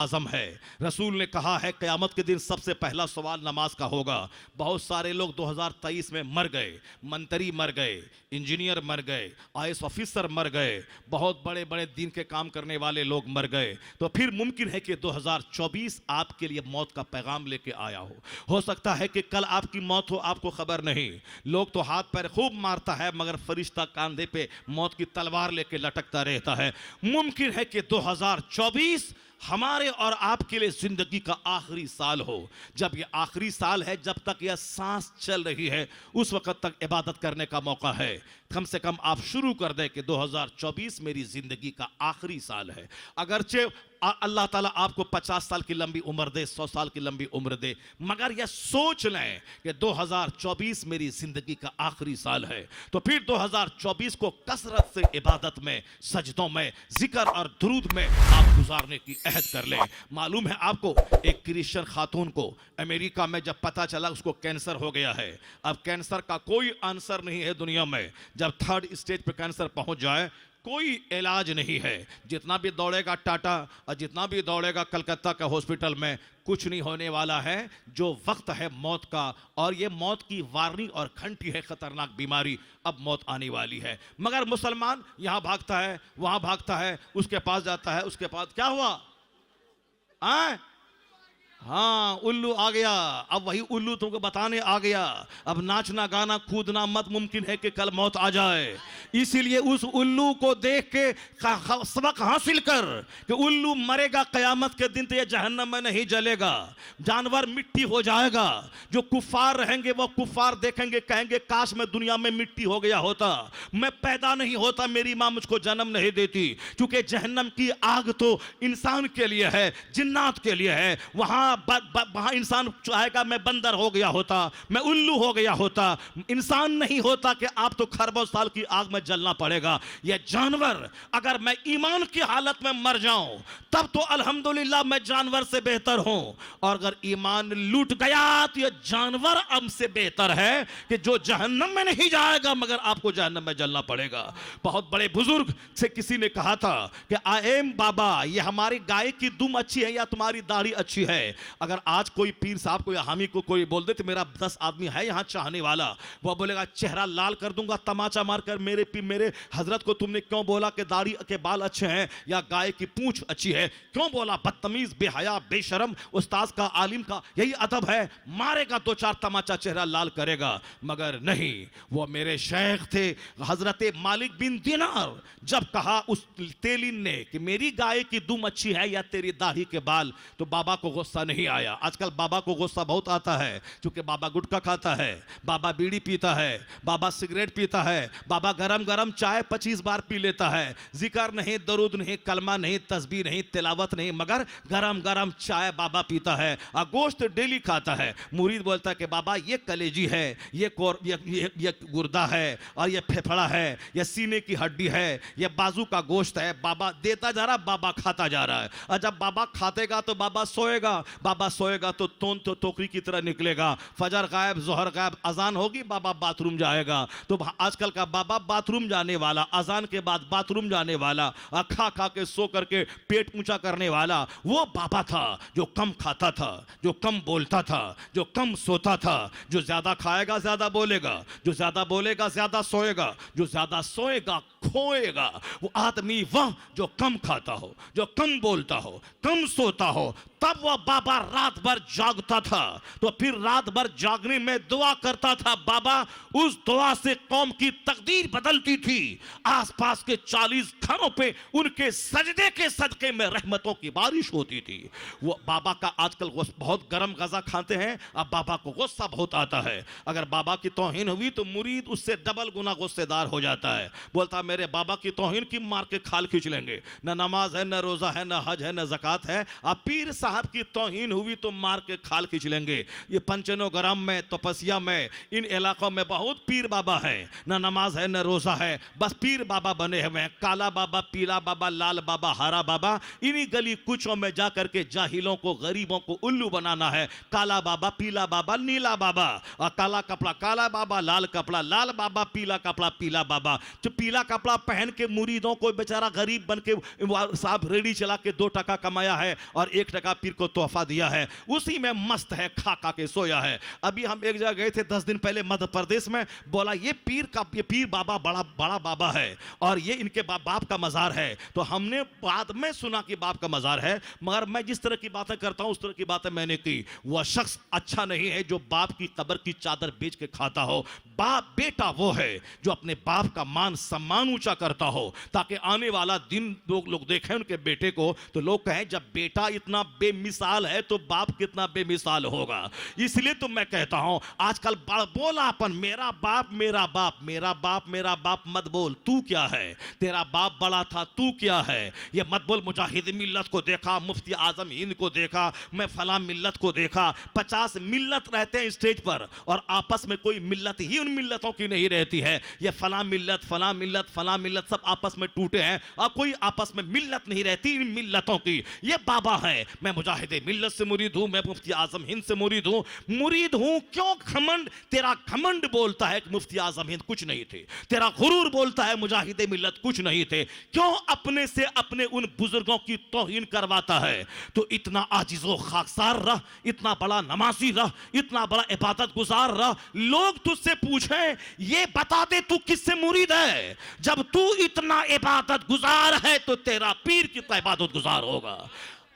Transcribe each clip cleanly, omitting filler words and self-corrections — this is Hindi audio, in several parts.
आज़म है। रसूल ने कहा है क़यामत के दिन सबसे पहला सवाल नमाज का होगा। बहुत सारे लोग 2023 में मर गए, मंत्री मर गए, इंजीनियर मर गए, आईएएस ऑफिसर मर गए, बहुत बड़े बड़े दिन के काम करने वाले लोग मर गए। तो फिर मुमकिन है कि 2024 आपके लिए मौत का पैगाम लेके आया हो सकता है कि कल आपकी मौत हो, आपको खबर नहीं। लोग तो हाथ पैर खूब मारता है मगर फरिश्ता कंधे पे मौत की तलवार लेके लटकता रहता है। मुमकिन है कि 2024 हमारे और आपके लिए जिंदगी का आखिरी साल हो। जब ये आखिरी साल है, जब तक यह सांस चल रही है, उस वक्त तक इबादत करने का मौका है। कम से कम आप शुरू कर दें कि 2024 मेरी जिंदगी का आखिरी साल है। अगरचे अल्लाह ताला आपको 50 साल की लंबी उम्र दे, 100 साल की लंबी उम्र दे, मगर यह सोच लें कि 2024 मेरी जिंदगी का आखिरी साल है। तो फिर 2024 को कसरत से इबादत में, सजदों में, जिक्र और दुरूद में आप गुजारने की अहद कर लें। मालूम है आपको, एक क्रिश्चियन खातून को अमेरिका में जब पता चला उसको कैंसर हो गया है। अब कैंसर का कोई आंसर नहीं है दुनिया में। जब 3rd स्टेज पे कैंसर पहुंच जाए, कोई इलाज नहीं है। जितना भी दौड़ेगा टाटा और जितना भी दौड़ेगा कलकत्ता के हॉस्पिटल में, कुछ नहीं होने वाला है। जो वक्त है मौत का, और ये मौत की वार्निंग और घंटी है, खतरनाक बीमारी, अब मौत आने वाली है। मगर मुसलमान यहाँ भागता है, वहाँ भागता है, उसके पास जाता है, उसके पास क्या हुआ? हाँ, उल्लू आ गया। अब वही उल्लू तुमको बताने आ गया। अब नाचना गाना कूदना मत, मुमकिन है कि कल मौत आ जाए। इसीलिए उस उल्लू को देख के सबक हासिल कर कि उल्लू मरेगा क़यामत के दिन तो ये जहन्नम में नहीं जलेगा। जानवर मिट्टी हो जाएगा। जो कुफार रहेंगे वो कुफार देखेंगे, कहेंगे काश मैं दुनिया में मिट्टी हो गया होता, मैं पैदा नहीं होता, मेरी माँ मुझको जन्म नहीं देती। क्योंकि जहन्नम की आग तो इंसान के लिए है, जिन्नात के लिए है। वहां इंसान चाहेगा मैं बंदर हो गया होता, मैं उल्लू हो गया होता, इंसान नहीं होता कि आप तो खरबों साल की आग में जलना पड़ेगा। यह जानवर, अगर मैं ईमान की हालत में मर जाऊं तब तो अल्हम्दुलिल्लाह मैं जानवर से बेहतर हूं, और अगर ईमान लूट गया तो यह जानवर हमसे बेहतर है कि जो जहन्नम में नहीं जाएगा मगर आपको जहन्नम में जलना पड़ेगा। बहुत बड़े बुजुर्ग से किसी ने कहा था कि आएम बाबा, ये हमारी गाय की दुम अच्छी है या तुम्हारी दाढ़ी अच्छी है? अगर आज कोई पीर साहब को या हामी को कोई बोल दे तो मेरा 10 आदमी है यहां चाहने वाला, वो बोलेगा चेहरा लाल कर दूंगा तमाचा मारकर, मेरे हजरत को तुमने क्यों बोला कि दाढ़ी के बाल अच्छे हैं या गाय की पूंछ अच्छी है? क्यों बोला? बदतमीज, बेहया, बेशरम। उस्ताद का, आलिम का यही अदब है। मारेगा 2-4 तमाचा, चेहरा लाल करेगा। मगर नहीं, वो मेरे शेख थे हजरत मालिक बिन दिनार। जब कहा उस तेलिन ने कि मेरी गाय की दुम अच्छी है या तेरी दाढ़ी के बाल, तो बाबा को गुस्सा नहीं आया। आजकल बाबा को गुस्सा बहुत आता है, क्योंकि बाबा गुटखा खाता है, बाबा बीड़ी पीता है, बाबा सिगरेट पीता है, बाबा गरम गरम चाय 25 बार पी लेता है। जिक्र नहीं, दरूद नहीं, कलमा नहीं, तस्बीह नहीं, तिलावत नहीं, मगर गरम गरम चाय बाबा पीता है और गोश्त डेली खाता है। मुरीद बोलता है कि बाबा ये कलेजी है, ये गुर्दा है, और ये फेफड़ा है, ये सीने की हड्डी है, ये बाजू का गोश्त है। बाबा देता जा रहा, बाबा खाता जा रहा है। और जब बाबा खातेगा तो बाबा सोएगा, बाबा सोएगा तो टोकरी की तरह निकलेगा। फजर गायब, जोहर गायब, अजान होगी, बाबा बाथरूम जाएगा। तो आजकल का बाबा बाथरूम जाने वाला, अजान के बाद बाथरूम जाने वाला, खा खा के सो करके पेट ऊंचा करने वाला, वो बाबा था जो कम खाता था, जो कम बोलता था, जो कम सोता था। जो ज्यादा खाएगा ज्यादा बोलेगा, जो ज्यादा बोलेगा ज्यादा सोएगा, जो ज्यादा सोएगा खोएगा। वो आदमी वह जो कम खाता हो, जो कम बोलता हो, कम सोता हो, तब वह बाबा रात भर जागता था। तो फिर रात भर जागने में दुआ करता था। बाबा उस दुआ से कौम की तकदीर बदलती थी। आसपास के 40 घरों पे उनके सजदे के सदके में रहमतों की बारिश होती थी। वो बाबा का आजकल बहुत गरम गजा खाते हैं, अब बाबा को गुस्सा बहुत आता है। अगर बाबा की तौहीन हुई तो मुरीद उससे डबल गुना गुस्सेदार हो जाता है। बोलता मेरे बाबा की तौहीन की मार के खाल खींच लेंगे। न नमाज है, न रोजा है, न हज है, न ज़कात है। अब पीर साहब की तौहीन हुई तो मार के खाल खींच लेंगे। ये पंचनोग्राम में, तपस्या में, इन इलाकों में बहुत पीर बाबा है, ना नमाज है ना रोजा है, बस पीर बाबा बने हुए हैं। काला बाबा, पीला बाबा, लाल बाबा, हरा बाबा। इन्हीं गली कुचों में जाकर के जाहिलों को, गरीबों को उल्लू बनाना है। काला बाबा, पीला बाबा, नीला बाबा, और काला कपड़ा काला बाबा, लाल कपड़ा लाल बाबा, पीला कपड़ा पीला बाबा। जो पीला कपड़ा पहन के मुरीदों को बेचारा गरीब बन के साहब रेडी चला के 2 टका कमाया है और 1 टका पीर को तोहफा दिया है, उसी में मस्त है, खा खा के सोया है। अभी हम एक जगह गए थे 10 दिन पहले मध्य प्रदेश में, बोला ये पीर बाबा बड़ा बड़ा बाबा है और ये इनके बाप का मजार है। तो हमने बाद में सुना कि बाप का मजार है, मगर मैं जिस तरह की बातें करता हूं उस तरह की बातें मैंने की। वह शख्स अच्छा नहीं है जो बाप की कब्र की चादर बेच के खाता हो। बाप बेटा वो है जो अपने बाप का मान सम्मान ऊंचा करता हो, ताकि आने वाला दिन लोग देखें उनके बेटे को तो लोग कहें जब बेटा इतना बेमिसाल है तो बाप कितना बेमिसाल होगा। इसलिए तो मैं कहता हूं आजकल बोलापन, मेरा बाप मेरा बाप मेरा बाप मेरा बाप मत बोल। तू क्या है? तेरा बाप बड़ा था, तू क्या है? ये मत बोल मुजाहिद मिल्लत को देखा, मुफ्ती आजम हिंद को देखा, मैं फला मिल्लत को देखा। 50 मिल्लत रहते हैं स्टेज पर और आपस में कोई मिल्लत ही उन मिल्लतों की नहीं रहती है। ये फला मिल्लत फला मिल्लत फला मिल्लत सब आपस में टूटे हैं और कोई आपस में मिल्लत नहीं रहती इन मिल्लतों की। ये बाबा है, मैं मुजाहिद मिल्लत से मुरीद हूं, मैं मुफ्ती आजम हिंद से मुरीद हूं। क्यों घमंड? तेरा घमंड बोलता है कि मुफ्ती आजम हिंद कुछ नहीं थे, तेरा गुरूर बोलता है मुजाहिद मिल्लत कुछ नहीं थे। क्यों अपने से अपने उन बुजुर्गों की तौहीन करवाता है? तो इतना आजिज़ो खाकसार रह, इतना बड़ा नमाजी रह, इतना बड़ा इबादत गुजार रह। लोग तुझसे पूछें ये बता दे तू किससे मुरीद है। जब तू इतना इबादत गुजार है तो तेरा पीर कितना इबादत गुजार होगा।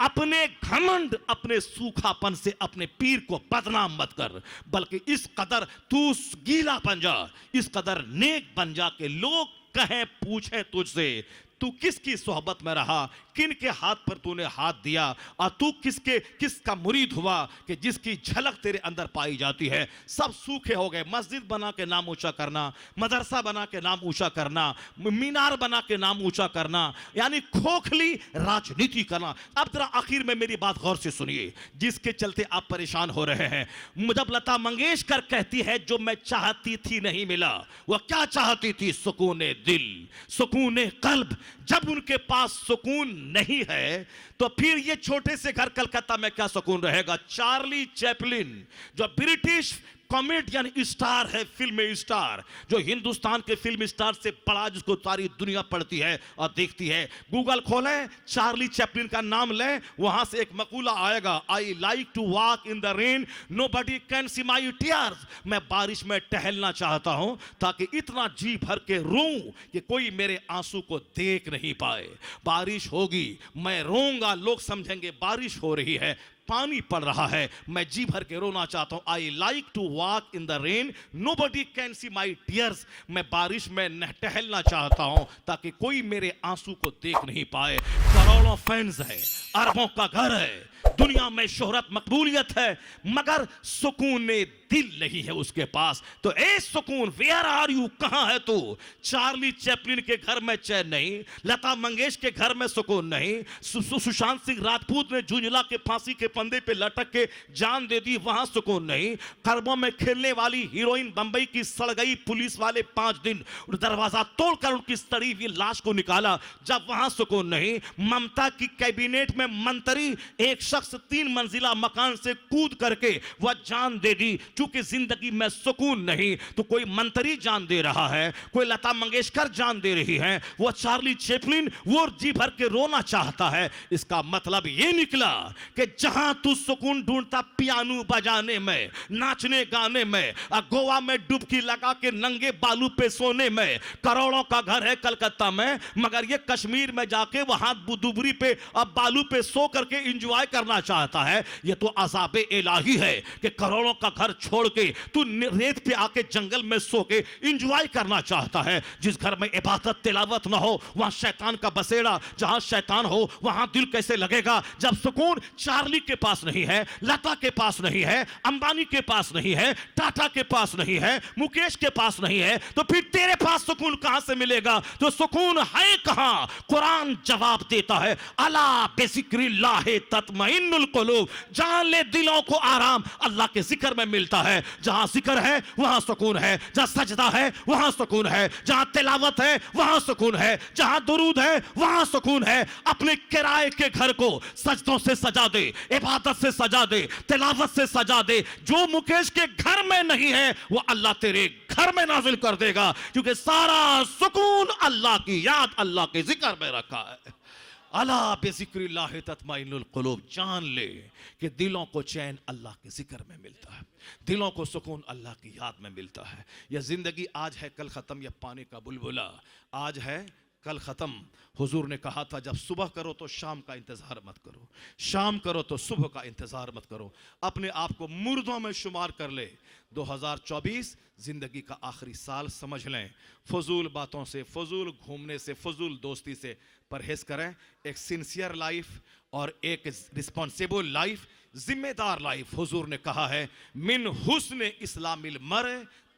अपने घमंड, अपने सूखापन से अपने पीर को बदनाम मत कर, बल्कि इस कदर तू गीला बन जा, इस कदर नेक बन जा कि लोग कहें पूछें तुझसे तू किसकी सोहबत में रहा, किन के हाथ पर तूने हाथ दिया और तू किसका मुरीद हुआ कि जिसकी झलक तेरे अंदर पाई जाती है। सब सूखे हो गए। मस्जिद बना के नाम ऊंचा करना, मदरसा बना के नाम ऊंचा करना, मीनार बना के नाम ऊंचा करना, यानी खोखली राजनीति करना। अब जरा आखिर में मेरी बात गौर से सुनिए, जिसके चलते आप परेशान हो रहे हैं। जब लता मंगेशकर कहती है जो मैं चाहती थी नहीं मिला, वह क्या चाहती थी? सुकूने दिल, सुकूने कल्ब। जब उनके पास सुकून नहीं है तो फिर ये छोटे से घर कलकत्ता में क्या सुकून रहेगा? चार्ली चैपलिन जो ब्रिटिश कॉमेडियन स्टार है, फिल्म स्टार, जो हिंदुस्तान के फिल्म स्टार से बड़ा, जिसको सारी दुनिया पढ़ती है और देखती है। गूगल खोलें, चार्ली चैपलिन का नाम लें, वहां से एक मकूला आएगा, I like to walk in the rain, nobody can see my tears. मैं बारिश में टहलना चाहता हूं ताकि इतना जी भर के रोऊं कि कोई मेरे आंसू को देख नहीं पाए। बारिश होगी, मैं रोऊंगा, लोग समझेंगे बारिश हो रही है, पानी पड़ रहा है, मैं जी भर के रोना चाहता हूं। I like to walk in the rain, nobody can see my tears. मैं बारिश में टहलना चाहता हूं ताकि कोई मेरे आंसू को देख नहीं पाए। करोड़ों फैंस है, अरबों का घर है, दुनिया में शोहरत मकबूलियत है, मगर सुकून दिल नहीं है उसके पास। तो ए सुकून, वेयर आर यू? कहां है तू? चार्ली चैपलिन के घर में चैन नहीं, लता मंगेशकर के घर में सुकून नहीं, सुशांत सिंह राजपूत ने झुंझला के फांसी के फंदे पे लटक के जान दे दी, वहां सुकून नहीं। खरबों में खेलने वाली हीरोइन बंबई की सड़ गई, पुलिस वाले 5 दिन दरवाजा तोड़कर उनकी सड़ी हुई लाश को निकाला, जब वहां सुकून नहीं। ममता की कैबिनेट में मंत्री एक शख्स 3 मंजिला मकान से कूद करके वह जान दे दी। चूंकि जिंदगी में सुकून नहीं तो कोई मंत्री जान दे रहा है, कोई लता मंगेशकर जान दे रही है, वो चार्ली चैपलिन वो जी भर के रोना चाहता है। इसका मतलब ये निकला कि जहां तू सुकून ढूंढता पियानो बजाने में, नाचने गाने में, गोवा में डुबकी लगा के नंगे बालू पे सोने में, करोड़ों का घर है कलकत्ता में, मगर ये कश्मीर में जाके वहां दुबरी पे अब बालू पे सो करके एंजॉय करना चाहता है। ये तो अज़ाबे इलाही है कि करोड़ों का घर छोड़ के तू रेत पे आके जंगल में सो के एंजॉय करना चाहता है। जिस घर में इबादत तिलावत ना हो वहां शैतान का बसेरा, जहां शैतान हो वहां दिल कैसे लगेगा? जब सुकून चार्ली के पास नहीं है, लता के पास नहीं है, अंबानी के पास नहीं है, टाटा के पास नहीं है, मुकेश के पास नहीं है, तो फिर तेरे पास सुकून कहां से मिलेगा? तो सुकून है कहां? कुरान जवाब देता है, है अला बिज़िक्रिल्लाह तत्मइन्नुल कुलूब, जान ले दिलों को आराम अल्लाह के जिक्र में मिलता है। जहां जिक्र है वहां सुकून है, जहां सजदा है वहां सुकून है, जहां तिलावत है वहां सुकून है, जहां दुरूद है वहां सुकून है। अपने किराए के घर को सजदों से सजा दे, इबादत से सजा दे, तिलावत से सजा दे। जो मुकेश के घर में नहीं है वो अल्लाह तेरे घर में नाजिल कर देगा, क्योंकि सारा सुकून अल्लाह की याद, अल्लाह के जिक्र में रखा है। अला बिज़िक्रिल्लाह तत्मइन्नुल कुलूब, जान ले कि दिलों को चैन अल्लाह के जिक्र में मिलता है, दिलों को सुकून अल्लाह की याद में मिलता है। यह जिंदगी आज है कल खत्म, यह पानी का बुलबुला आज है कल खत्म। हुजूर ने कहा था जब सुबह करो तो शाम का इंतजार मत करो, शाम करो तो सुबह का इंतजार मत करो। अपने आप को मुर्दों में शुमार कर ले। 2024 जिंदगी का आखिरी साल समझ लें। फजूल बातों से, फजूल घूमने से, फजूल दोस्ती से परहेज करें। एक सिंसियर लाइफ और एक रिस्पॉन्सिबल लाइफ, जिम्मेदार लाइफ। हुजूर ने कहा है मिन हुस्न इस्लामिल मर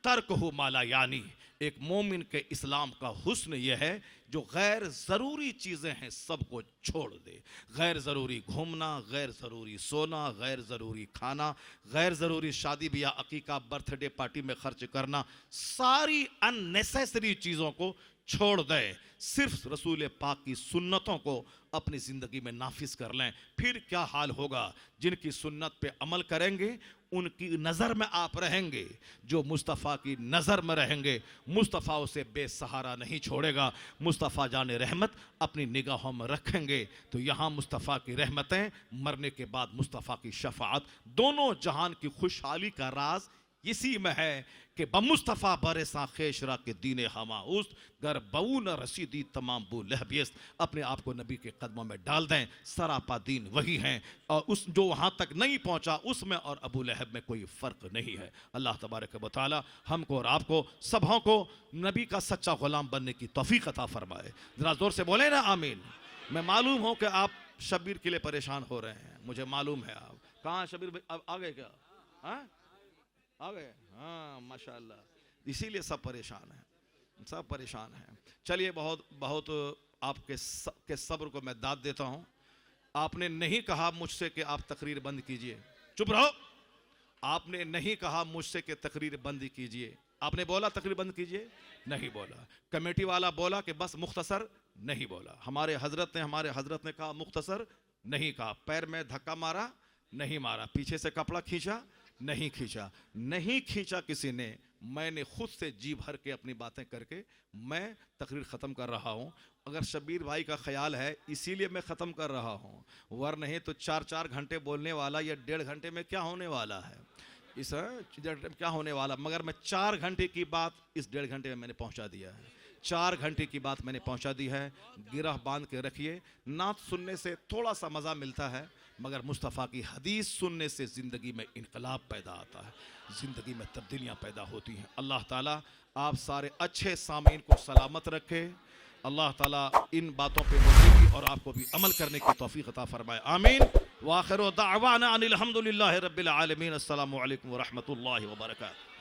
तर्कहु माला यानी, एक मोमिन के इस्लाम का हुस्न यह है जो गैर ज़रूरी चीज़ें हैं सबको छोड़ दे। गैर ज़रूरी घूमना, गैर ज़रूरी सोना, गैर ज़रूरी खाना, गैर ज़रूरी शादी ब्याह, अकीका, बर्थडे पार्टी में खर्च करना, सारी अननेसेसरी चीज़ों को छोड़ दे। सिर्फ रसूल पाक की सुन्नतों को अपनी ज़िंदगी में नाफिज कर लें। फिर क्या हाल होगा? जिनकी सुन्नत पे अमल करेंगे उनकी नज़र में आप रहेंगे। जो मुस्तफ़ा की नज़र में रहेंगे, मुस्तफ़ा उसे बेसहारा नहीं छोड़ेगा। मुस्तफ़ा जाने रहमत अपनी निगाहों में रखेंगे तो यहाँ मुस्तफ़ा की रहमतें, मरने के बाद मुस्तफ़ा की शफाअत, दोनों जहान की खुशहाली का राज इसी में है कि बमुस्तफ़ा बरसा खेशरा के दीने हमा उस्त गर बऊ न रसीदी तमाम बू लहबियस्त। अपने आप को नबी के कदमों में डाल दें, सरापा दीन वही हैं और उस जो वहाँ तक नहीं पहुँचा उसमें और अबू लहब में कोई फ़र्क नहीं है। अल्लाह तबारक व तआला हमको और आपको सबों को नबी का सच्चा ग़ुलाम बनने की तौफ़ीक़ अता फरमाए। ज़रा ज़ोर से बोले ना आमीन। मैं मालूम हो कि आप शब्बीर के लिए परेशान हो रहे हैं, मुझे मालूम है। आप कहाँ शब्बीर भाई, अब आ गए क्या? हाँ आ गए, हाँ माशाअल्लाह। इसीलिए सब परेशान हैं, सब परेशान हैं। चलिए बहुत बहुत आपके के सब्र को मैं दाद देता हूँ। आपने नहीं कहा मुझसे कि आप तकरीर बंद कीजिए, चुप रहो। आपने नहीं कहा मुझसे कि तकरीर बंद कीजिए। आपने बोला तकरीर बंद कीजिए? नहीं बोला। कमेटी वाला बोला कि बस मुख्तसर? नहीं बोला। हमारे हजरत ने कहा मुख्तसर? नहीं कहा। पैर में धक्का मारा? नहीं मारा। पीछे से कपड़ा खींचा? नहीं खींचा। नहीं खींचा किसी ने। मैंने खुद से जी भर के अपनी बातें करके मैं तकरीर ख़त्म कर रहा हूँ। अगर शब्बीर भाई का ख्याल है इसीलिए मैं ख़त्म कर रहा हूँ, वर नहीं तो 4-4 घंटे बोलने वाला या 1.5 घंटे में क्या होने वाला है, इस क्या होने वाला। मगर मैं 4 घंटे की बात इस 1.5 घंटे में मैंने पहुँचा दिया है। 4 घंटे की बात मैंने पहुँचा दी है। गिरह बांध के रखिए। नात सुनने से थोड़ा सा मज़ा मिलता है, मगर मुस्तफ़ा की हदीस सुनने से ज़िंदगी में इनकलाब पैदा आता है, ज़िंदगी में तब्दीलियाँ पैदा होती हैं। अल्लाह ताला आप सारे अच्छे सामीन को सलामत रखे। अल्लाह ताला इन बातों पे मुझे और आपको भी अमल करने की तौफीक अता फरमाए। आमीन। व आखिरु दाअवाना अनिल हम्दुलिल्लाहि रब्बिल आलमीन। अस्सलामु अलैकुम व रहमतुल्लाहि व बरकातुहू।